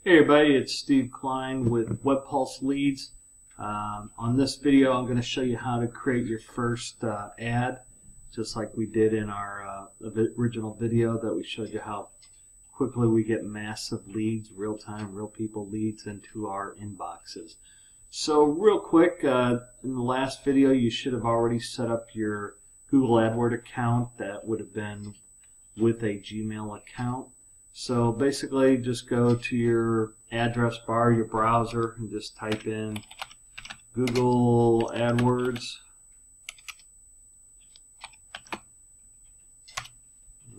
Hey everybody, it's Steve Klein with WebPulse Leads. On this video I'm going to show you how to create your first ad, just like we did in our original video that we showed you how quickly we get massive leads, real-time, real people leads into our inboxes. So real quick, in the last video you should have already set up your Google AdWords account. That would have been with a Gmail account. So basically just go to your address bar, your browser, and just type in Google AdWords.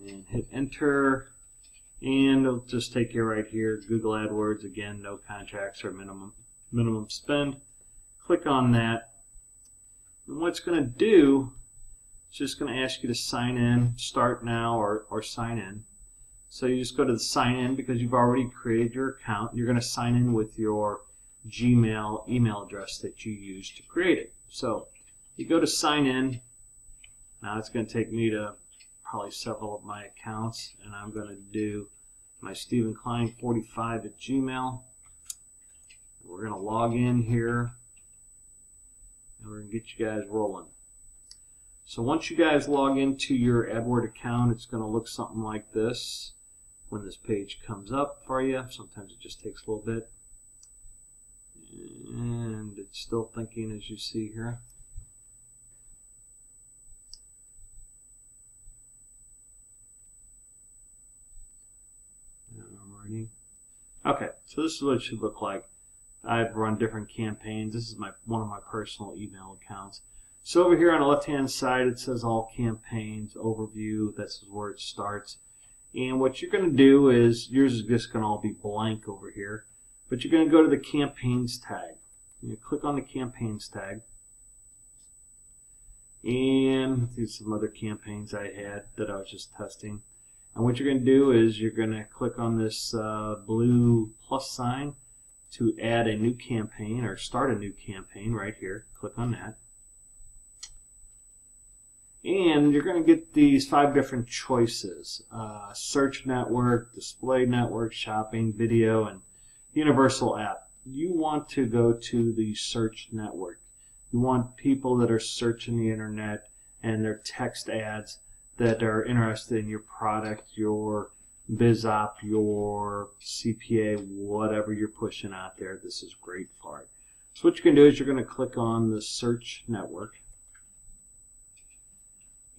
And hit enter. And it'll just take you right here, Google AdWords. Again, no contracts or minimum spend. Click on that. And what it's going to do, it's just going to ask you to sign in, start now, or sign in. So you just go to the sign in because you've already created your account. You're going to sign in with your Gmail email address that you used to create it. So you go to sign in. Now it's going to take me to probably several of my accounts, and I'm going to do my Stephen Klein 45 at Gmail. We're going to log in here, and we're going to get you guys rolling. So once you guys log into your AdWords account, it's going to look something like this when this page comes up for you. Sometimes it just takes a little bit. And it's still thinking, as you see here. Okay, so this is what it should look like. I've run different campaigns. This is one of my personal email accounts. So over here on the left-hand side, it says all campaigns, overview. This is where it starts. And what you're going to do is, yours is just going to all be blank over here, but you're going to go to the campaigns tag. You click on the campaigns tag. And these are some other campaigns I had that I was just testing. And what you're going to do is you're going to click on this blue plus sign to add a new campaign or start a new campaign right here. Click on that. And you're going to get these 5 different choices: search network, display network, shopping, video, and universal app. You want to go to the search network. You want people that are searching the internet and their text ads that are interested in your product, your BizOp, your CPA, whatever you're pushing out there. This is great for it. So what you can do is you're going to click on the search network.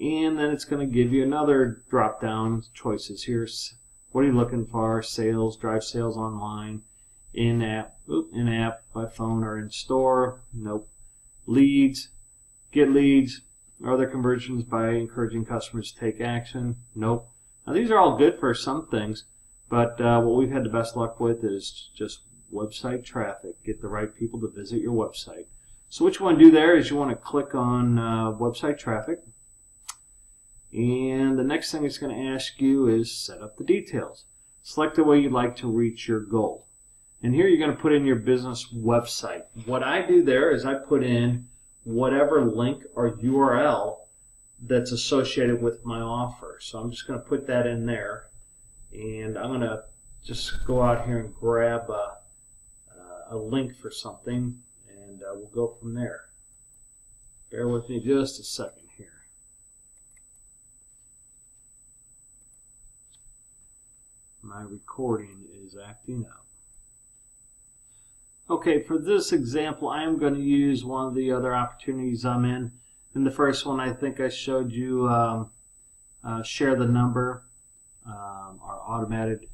And then it's going to give you another drop-down choices here. What are you looking for? Sales, drive sales online, in-app, by phone or in-store. Nope. Leads, get leads, other conversions by encouraging customers to take action. Nope. Now these are all good for some things, but what we've had the best luck with is just website traffic. Get the right people to visit your website. So what you want to do there is you want to click on website traffic. And the next thing it's going to ask you is set up the details. Select the way you'd like to reach your goal. And here you're going to put in your business website. What I do there is I put in whatever link or URL that's associated with my offer. So I'm just going to put that in there. And I'm going to just go out here and grab a link for something, and we'll go from there. Bear with me just a second here. My recording is acting up. Okay, for this example, I am going to use one of the other opportunities I'm in. In the first one, I think I showed you share the number, our automated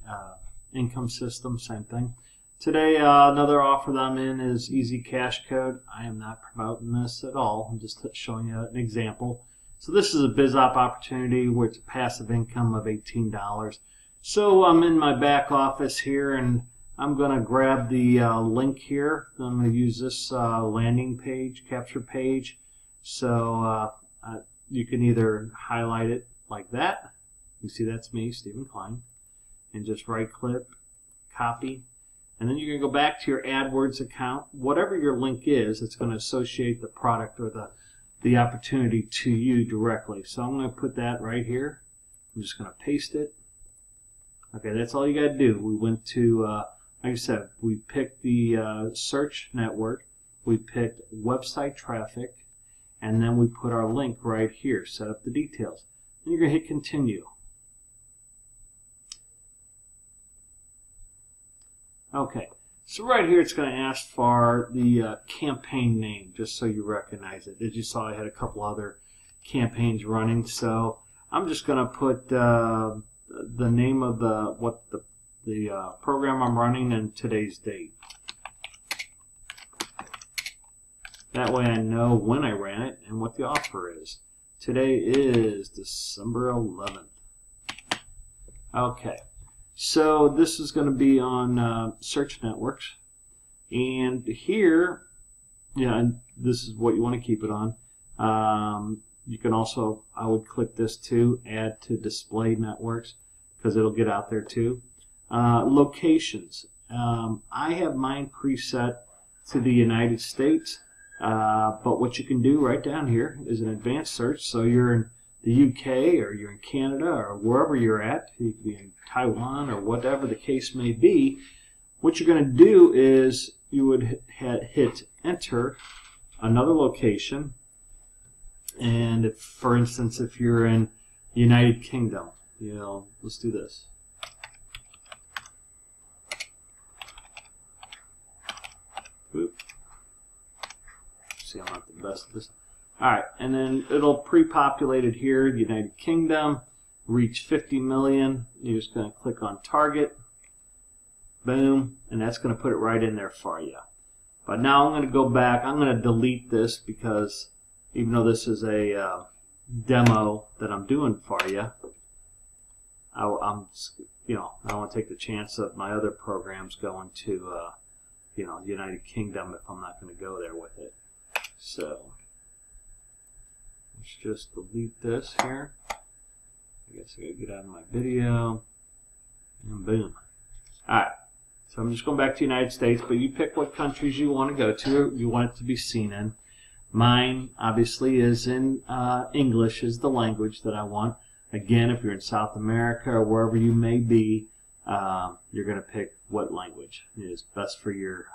income system, same thing. Today, another offer that I'm in is Easy Cash Code. I am not promoting this at all. I'm just showing you an example. So this is a BizOp opportunity where it's a passive income of $18. So I'm in my back office here, and I'm going to grab the link here. I'm going to use this landing page, capture page. So you can either highlight it like that. You see that's me, Stephen Klein. And just right click, copy. And then you're going to go back to your AdWords account. Whatever your link is, it's going to associate the product or the opportunity to you directly. So I'm going to put that right here. I'm just going to paste it. Okay, that's all you got to do. We went to like I said, we picked the search network, we picked website traffic, and then we put our link right here, set up the details. And you're going to hit continue. Okay, so right here it's going to ask for the campaign name, just so you recognize it. As you saw, I had a couple other campaigns running, so I'm just going to put the name of the program I'm running and today's date. That way I know when I ran it and what the offer is. Today is December 11th. Okay, so this is going to be on search networks. And here, and this is what you want to keep it on. You can also, I would click this too, add to display networks, because it'll get out there too. Locations. I have mine preset to the United States. But what you can do right down here is an advanced search. So you're in the UK or you're in Canada or wherever you're at. You could be in Taiwan or whatever the case may be. What you're going to do is you would hit enter another location. And if, for instance, if you're in the United Kingdom, let's do this. Oop. See, I'm not the best at this. Alright, and then it'll pre-populate it here, the United Kingdom, reach 50 million. You're just going to click on target. Boom, and that's going to put it right in there for you. But now I'm going to go back. I'm going to delete this because even though this is a demo that I'm doing for you, I don't want to take the chance of my other programs going to the United Kingdom if I'm not going to go there with it. So let's just delete this here. I guess I gotta get out of my video, and boom. Alright, so I'm just going back to the United States, but you pick what countries you want to go to, you want it to be seen in. Mine obviously is in English, is the language that I want. Again, if you're in South America or wherever you may be, you're going to pick what language is best for your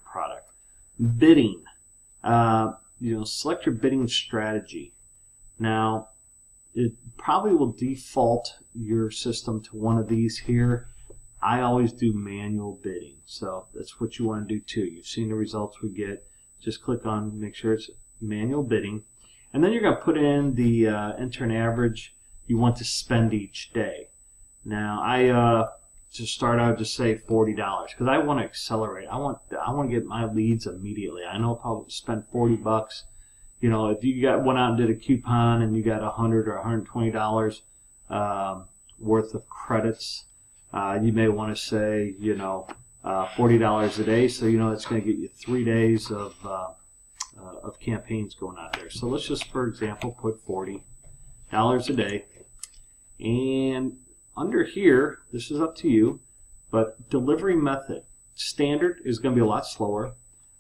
product. Bidding. Select your bidding strategy. Now, it probably will default your system to one of these here. I always do manual bidding, so that's what you want to do too. You've seen the results we get. Just click on, make sure it's manual bidding, and then you're going to put in the enter an average you want to spend each day. Now, I to start out, just say $40 because I want to accelerate. I want to get my leads immediately. I know if I'll spend $40, if you went out and did a coupon and you got $100 or $120 worth of credits, you may want to say $40 a day. So it's going to get you 3 days of campaigns going out there. So let's just, for example, put $40 a day, and under here, this is up to you, but delivery method. Standard is going to be a lot slower.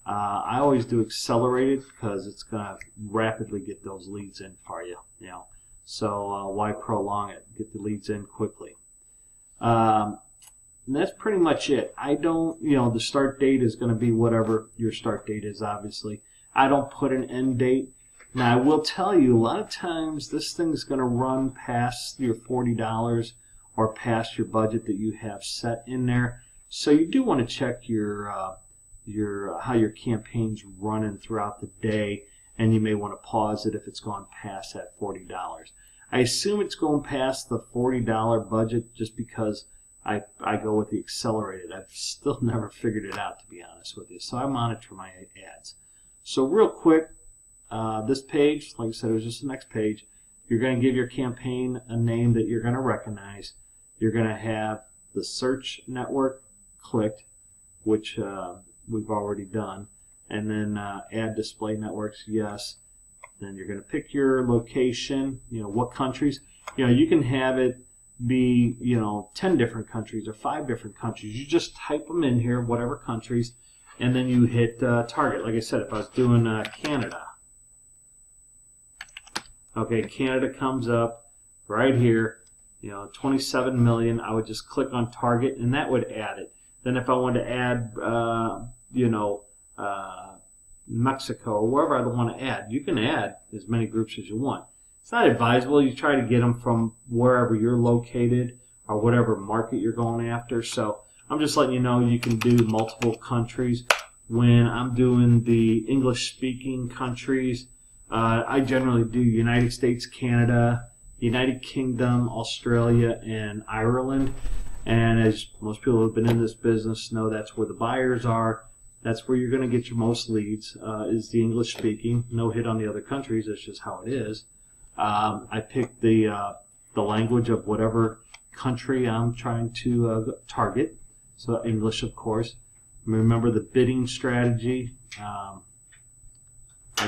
I always do accelerated because it's going to rapidly get those leads in for you. So why prolong it? Get the leads in quickly. And that's pretty much it. I don't, the start date is going to be whatever your start date is, obviously. I don't put an end date. Now, I will tell you, a lot of times this thing's going to run past your $40 or past your budget that you have set in there. So you do want to check your how your campaign's running throughout the day, and you may want to pause it if it's gone past that $40. I assume it's going past the $40 budget just because I go with the accelerated. I've still never figured it out, to be honest with you. So I monitor my ads. So real quick, this page, like I said, it was just the next page. You're going to give your campaign a name that you're going to recognize. You're going to have the search network clicked, which we've already done, and then add display networks, yes. Then you're going to pick your location, what countries. You can have it be 10 different countries or 5 different countries. You just type them in here, whatever countries, and then you hit target. Like I said, if I was doing Canada, okay, Canada comes up right here. 27 million. I would just click on target, and that would add it. Then if I want to add, Mexico or wherever I want to add, you can add as many groups as you want. It's not advisable. You try to get them from wherever you're located or whatever market you're going after. So I'm just letting you know you can do multiple countries. When I'm doing the English-speaking countries, I generally do United States, Canada, United Kingdom, Australia, and Ireland. And as most people who have been in this business know, that's where the buyers are. That's where you're going to get your most leads, is the English-speaking. No hit on the other countries. That's just how it is. I pick the language of whatever country I'm trying to target. So English, of course. Remember the bidding strategy. I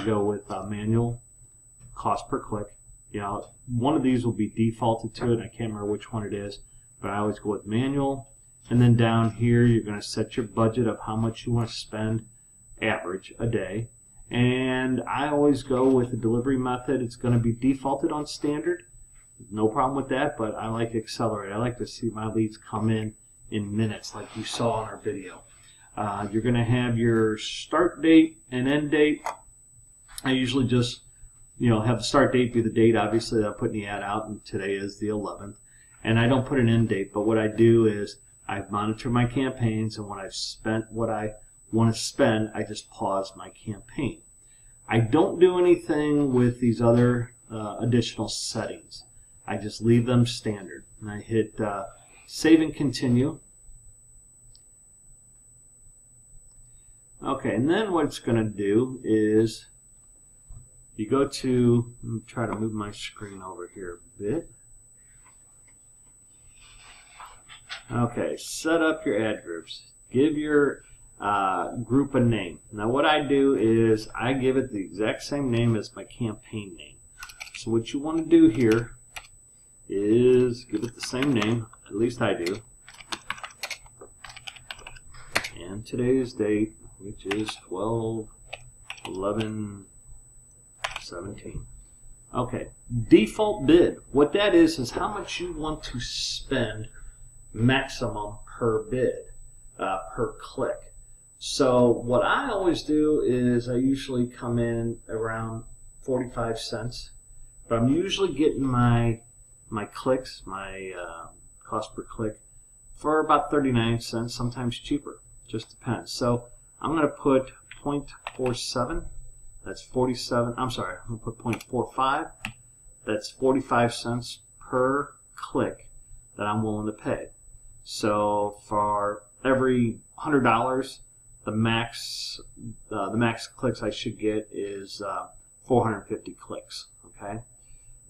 go with manual, cost per click. One of these will be defaulted to it. I can't remember which one it is, but I always go with manual. And then down here, you're going to set your budget of how much you want to spend average a day. And I always go with the delivery method. It's going to be defaulted on standard. No problem with that, but I like Accelerate. I like to see my leads come in minutes like you saw in our video. You're going to have your start date and end date. I usually just have the start date be the date, obviously, that I'm putting the ad out, and today is the 11th. And I don't put an end date, but what I do is I monitor my campaigns, and when I've spent what I want to spend, I just pause my campaign. I don't do anything with these other additional settings. I just leave them standard. And I hit save and continue. Okay, and then what it's going to do is you go to, let me try to move my screen over here a bit. Okay, set up your ad groups. Give your group a name. Now what I do is I give it the exact same name as my campaign name. So what you want to do here is give it the same name, at least I do. And today's date, which is 12/11/17. Okay, default bid. What that is how much you want to spend maximum per bid, per click. So what I always do is I usually come in around 45 cents, but I'm usually getting my clicks, my cost per click, for about 39 cents, sometimes cheaper, just depends. So I'm going to put 0.47, that's 47, I'm sorry, I'm going to put 0.45, that's 45 cents per click that I'm willing to pay. So for every $100, the max clicks I should get is 450 clicks. Okay.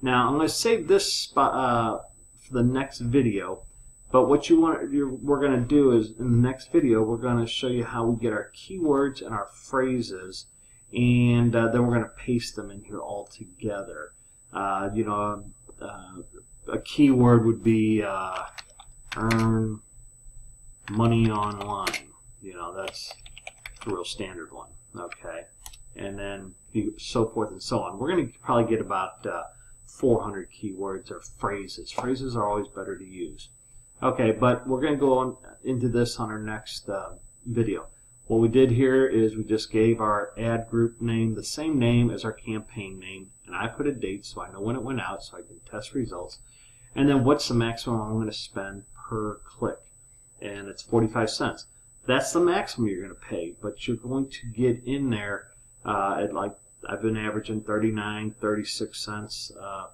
Now I'm going to save this spot for the next video. But what we're going to do is in the next video we're going to show you how we get our keywords and our phrases, and then we're going to paste them in here all together. A keyword would be earn money online. That's the real standard one. Okay, and then so forth and so on. We're going to probably get about 400 keywords or phrases. Phrases are always better to use. Okay, but we're going to go on into this on our next video. What we did here is we just gave our ad group name the same name as our campaign name, and I put a date so I know when it went out so I can test results. And then what's the maximum I'm going to spend per click? And it's 45 cents. That's the maximum you're going to pay, but you're going to get in there at, like, I've been averaging 39, 36 cents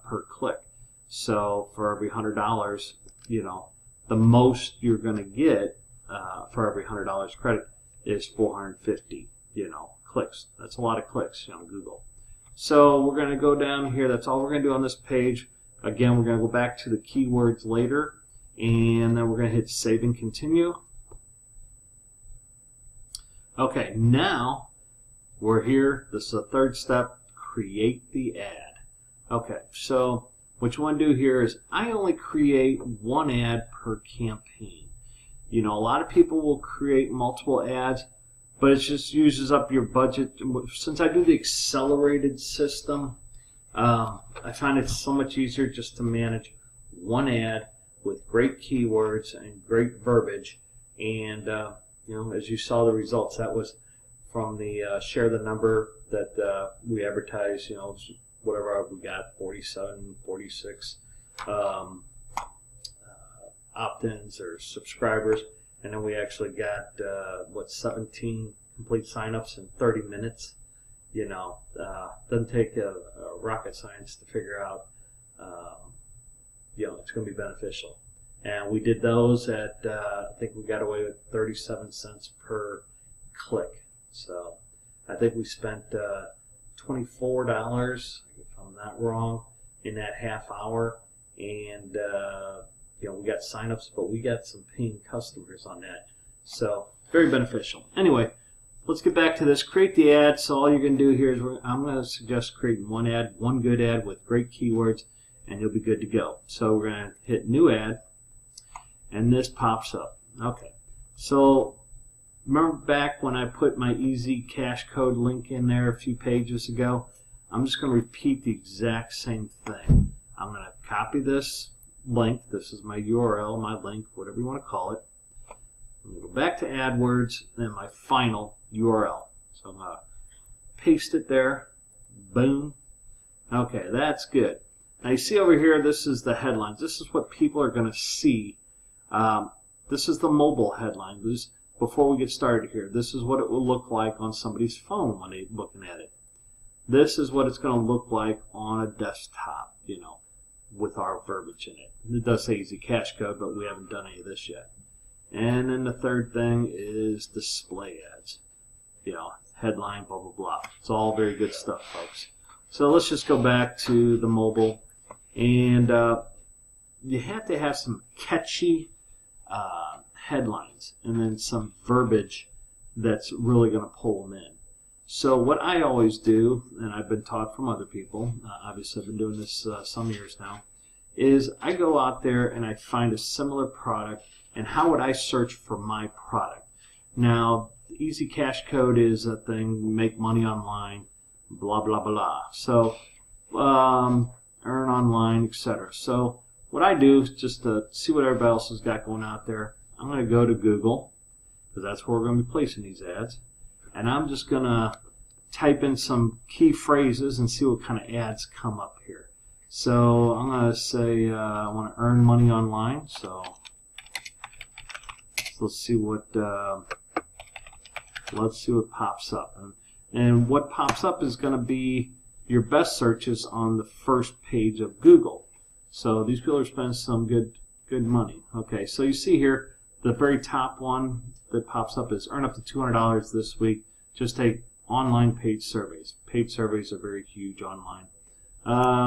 per click. So for every $100, the most you're going to get for every $100 credit is 450, clicks. That's a lot of clicks on Google. So we're going to go down here. That's all we're going to do on this page. Again, we're going to go back to the keywords later, and then we're going to hit save and continue. Okay, now we're here. This is the third step, create the ad. Okay, so what you want to do here is I only create one ad per campaign. A lot of people will create multiple ads, but it just uses up your budget. Since I do the accelerated system, I find it so much easier just to manage one ad with great keywords and great verbiage, And as you saw the results, that was from the share the number that we advertised. Whatever we got, 47, 46 opt-ins or subscribers, and then we actually got 17 complete signups in 30 minutes. Doesn't take a rocket science to figure out. It's going to be beneficial. And we did those at, I think we got away with 37 cents per click. So I think we spent $24, if I'm not wrong, in that half hour. And, we got signups, but we got some paying customers on that. So very beneficial. Anyway, let's get back to this. Create the ad. So all you're going to do here is I'm going to suggest creating one ad, one good ad with great keywords, and you'll be good to go. So we're going to hit new ad, and this pops up. Okay. So remember back when I put my Easy Cash Code link in there a few pages ago? I'm just going to repeat the exact same thing. I'm going to copy this link. This is my URL, my link, whatever you want to call it. I'm going to go back to AdWords, and my final URL. So I'm going to paste it there. Boom. Okay, that's good. Now you see over here, this is the headlines. This is what people are going to see. This is the mobile headline. Before we get started here, this is what it will look like on somebody's phone when they're looking at it. This is what it's going to look like on a desktop, with our verbiage in it. It does say Easy Cash Code, but we haven't done any of this yet. And then the third thing is display ads. Headline, blah, blah, blah. It's all very good stuff, folks. So let's just go back to the mobile. And you have to have some catchy headlines and then some verbiage that's really going to pull them in. So what I always do, and I've been taught from other people, obviously I've been doing this some years now, is I go out there and I find a similar product, and how would I search for my product? Now, the Easy Cash Code is a thing, make money online, blah, blah, blah. So, earn online, etc. So what I do is just to see what everybody else has got going out there, I'm going to go to Google, because that's where we're going to be placing these ads. And I'm just going to type in some key phrases and see what kind of ads come up here. So I'm going to say I want to earn money online. So let's see what pops up. And what pops up is going to be your best searches on the first page of Google. So these people are spending some good money. Okay, so you see here, the very top one that pops up is earn up to $200 this week. Just take online paid surveys. Paid surveys are very huge online.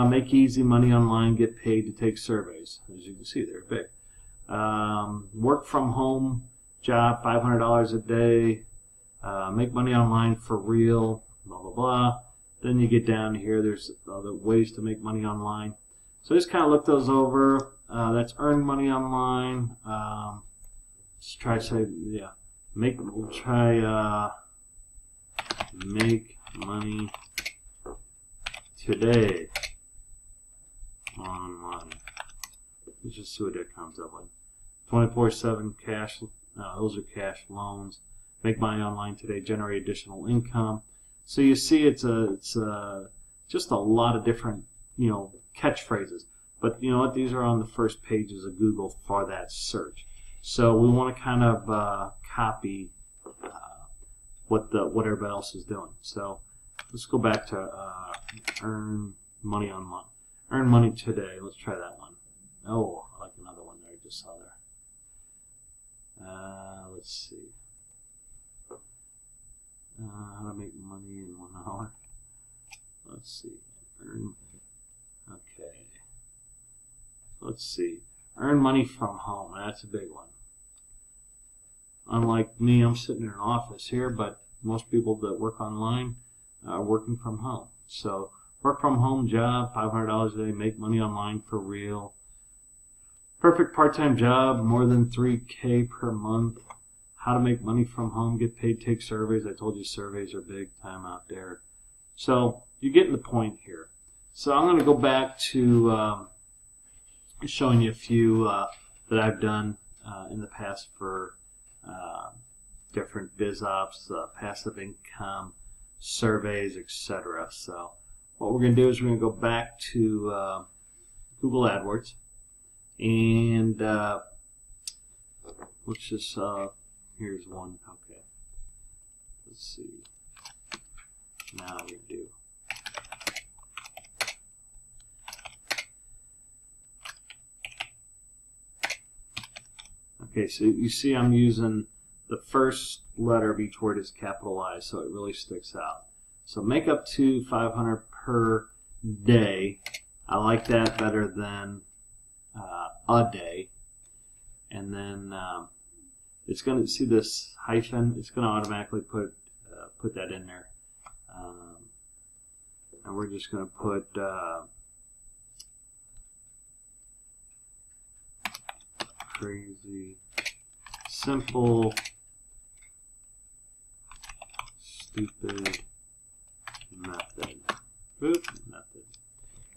Make easy money online, get paid to take surveys. As you can see, they're big. Work from home job, $500 a day. Make money online for real, blah, blah, blah. Then you get down here, there's other ways to make money online. So just kind of look those over. That's earn money online. Let's try say, yeah, make money today online. Let's just see what that comes up with. 24/7 cash, those are cash loans. Make money online today, generate additional income. So you see it's just a lot of different, catchphrases. But you know what? These are on the first pages of Google for that search. So we want to kind of copy what everybody else is doing. So let's go back to earn money online. Earn money today. Let's try that one. Oh, I like another one there I just saw there. Let's see. How to make money in 1 hour. Let's see. Okay. Let's see. Earn money from home. That's a big one. Unlike me, I'm sitting in an office here, but most people that work online are working from home. So, work from home job, $500 a day, make money online for real. Perfect part-time job, more than $3K per month. How to make money from home, get paid, take surveys. I told you surveys are big time out there. So, you're getting the point here. So, I'm going to go back to showing you a few that I've done in the past for different biz ops, passive income, surveys, etc. So what we're going to do is we're going to go back to Google AdWords, and let's just here's one. Okay, let's see. Now we do. Okay, so you see I'm using the first letter of each word is capitalized, so it really sticks out. So make up to 500 per day. I like that better than a day. And then it's going to see this hyphen. It's going to automatically put that in there. And we're just going to put crazy, simple, stupid method. Boop, method.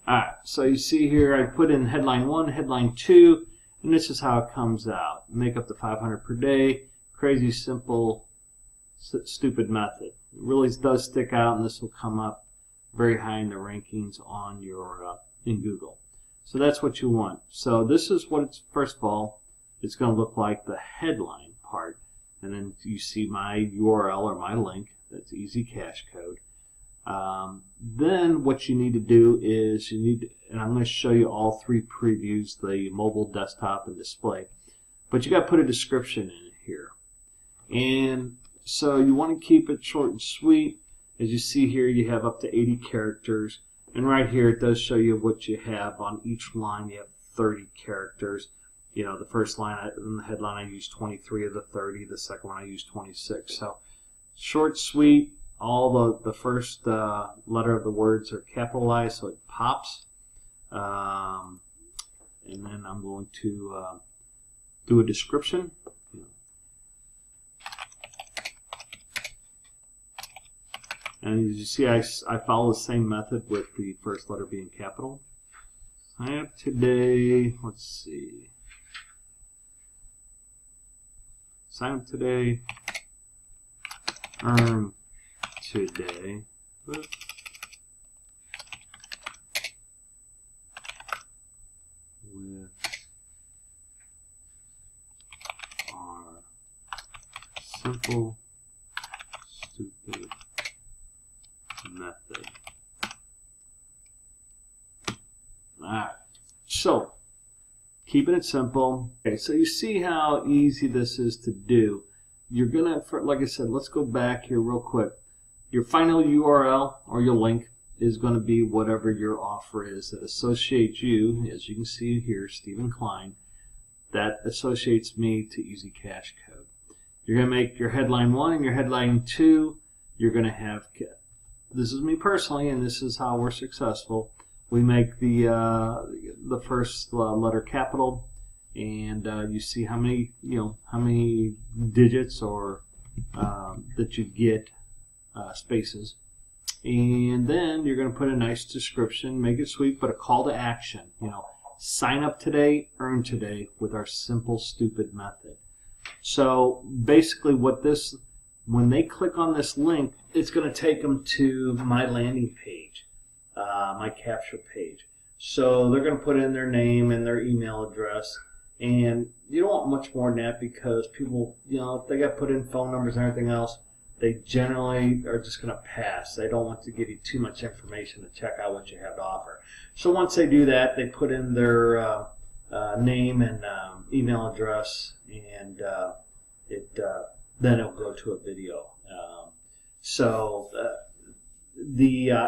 Alright, so you see here I put in headline 1, headline 2, and this is how it comes out. Make up to 500 per day, crazy, simple, stupid method. It really does stick out, and this will come up very high in the rankings on your in Google. So that's what you want. So this is what it's, first of all, it's going to look like the headline part, and then you see my URL or my link. That's Easy Cash Code. Then what you need to do is you need to, and I'm going to show you all three previews, the mobile, desktop, and display, but you got to put a description in here. And so you want to keep it short and sweet. As you see here, you have up to 80 characters, and right here it does show you what you have on each line. You have 30 characters. You know, the first line in the headline I used 23 of the 30, the second one I used 26. So short, sweet. All the first letter of the words are capitalized, so it pops. And then I'm going to do a description. And as you see, I follow the same method with the first letter being capital. Sign up today. Let's see. Sign up today. Earn today. With our simple, stupid method. Alright, so keeping it simple. Okay, so you see how easy this is to do. You're gonna, like I said, let's go back here real quick. Your final URL or your link is going to be whatever your offer is that associates you, as you can see here, Stephen Klein, that associates me to Easy Cash Code. You're going to make your headline 1 and your headline 2. You're going to have, this is me personally, and this is how we're successful. We make the first letter capital, and you see how many, how many digits or that you get. Spaces, and then you're going to put a nice description, make it sweet, but a call to action. Sign up today, earn today with our simple, stupid method. So basically, when they click on this link, it's going to take them to my landing page, my capture page. So they're going to put in their name and their email address, and you don't want much more than that because people, if they got put in phone numbers and everything else, they generally are just going to pass. They don't want to give you too much information to check out what you have to offer. So once they do that, they put in their name and email address, and then it'll go to a video.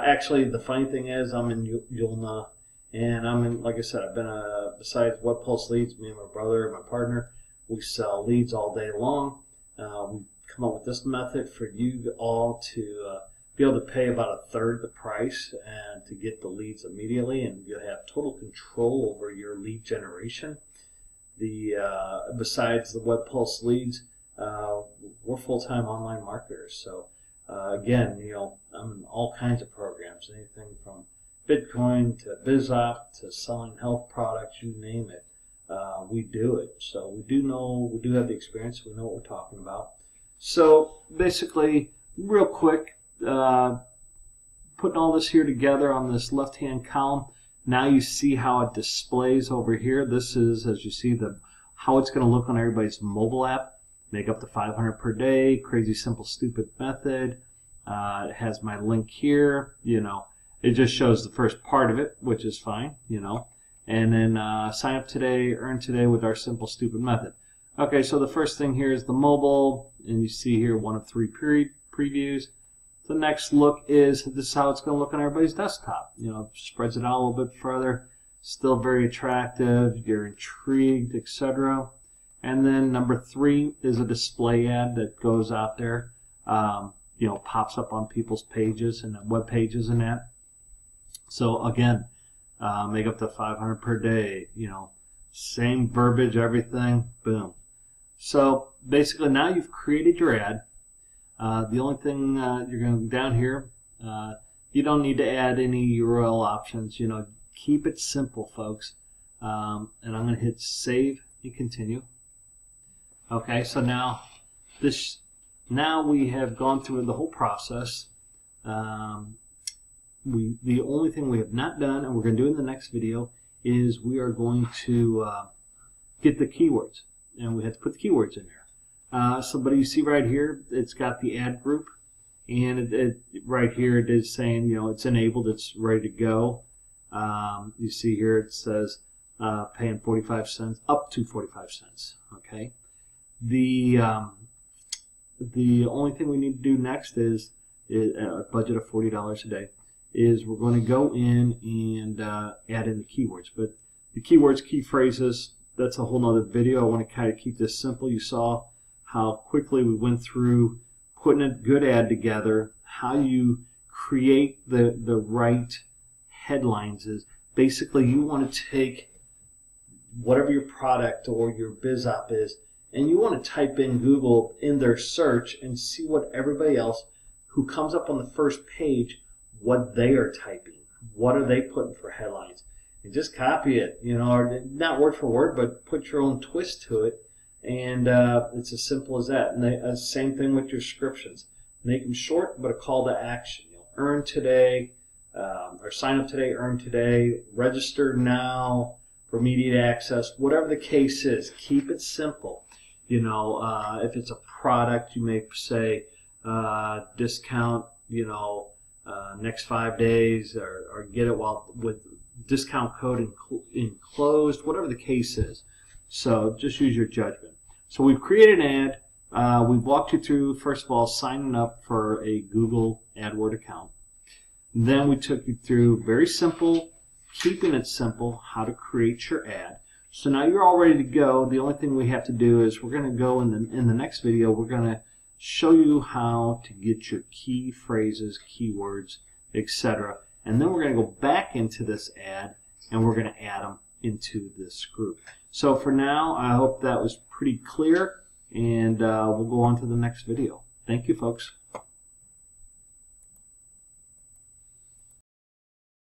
Actually, the funny thing is, I'm in Yulna, and I'm in, like I said, I've been besides WebPulse Leads, me and my brother and my partner, we sell leads all day long. We come up with this method for you all to be able to pay about 1/3 the price and to get the leads immediately, and you have total control over your lead generation. Besides the WebPulse Leads, we're full-time online marketers. So again, I'm in all kinds of programs, anything from Bitcoin to BizOp to selling health products, you name it. we do it. So we do have the experience. We know what we're talking about. So basically, real quick, putting all this here together on this left-hand column. Now you see how it displays over here. This is, as you see, how it's going to look on everybody's mobile app. Make up to 500 per day. Crazy simple stupid method. It has my link here. It just shows the first part of it, which is fine. And then sign up today, earn today with our simple stupid method. Okay, so the first thing here is the mobile, and you see here 1 of 3 previews. The next look is, this is how it's going to look on everybody's desktop. Spreads it out a little bit further. Still very attractive. You're intrigued, etc. And then number 3 is a display ad that goes out there. Pops up on people's pages and web pages and that. So again, make up to 500 per day. Same verbiage, everything. Boom. So basically, now you've created your ad. The only thing you're going to down here, you don't need to add any URL options. Keep it simple, folks. And I'm going to hit save and continue. Okay, so now we have gone through the whole process. The only thing we have not done, and we're going to do in the next video, is we are going to get the keywords, and we have to put the keywords in there. But you see right here, it's got the ad group, and right here it is saying, it's enabled, it's ready to go. You see here it says paying 45 cents, up to 45 cents. Okay. The only thing we need to do next is a budget of $40 a day. Is we're going to go in and add in the keywords. But the keywords, key phrases, that's a whole nother video. I want to kind of keep this simple. You saw how quickly we went through putting a good ad together. How you create the right headlines is basically you want to take whatever your product or your biz op is, and you want to type in Google in their search and see what everybody else who comes up on the first page, what they are typing, what are they putting for headlines, and just copy it, or not word for word, but put your own twist to it, and it's as simple as that. And same thing with your descriptions. Make them short, but a call to action. Earn today, or sign up today, earn today, register now for immediate access, whatever the case is. Keep it simple. If it's a product, you may say discount, next 5 days, or get it with discount code enclosed, whatever the case is. So just use your judgment. So we've created an ad. We've walked you through, first of all, signing up for a Google AdWords account. Then we took you through very simple, keeping it simple, how to create your ad. So now you're all ready to go. The only thing we have to do is we're going to go in the next video, we're going to show you how to get your key phrases, keywords, etc. And then we're going to go back into this ad and we're going to add them into this group. So for now, I hope that was pretty clear, and we'll go on to the next video. Thank you, folks.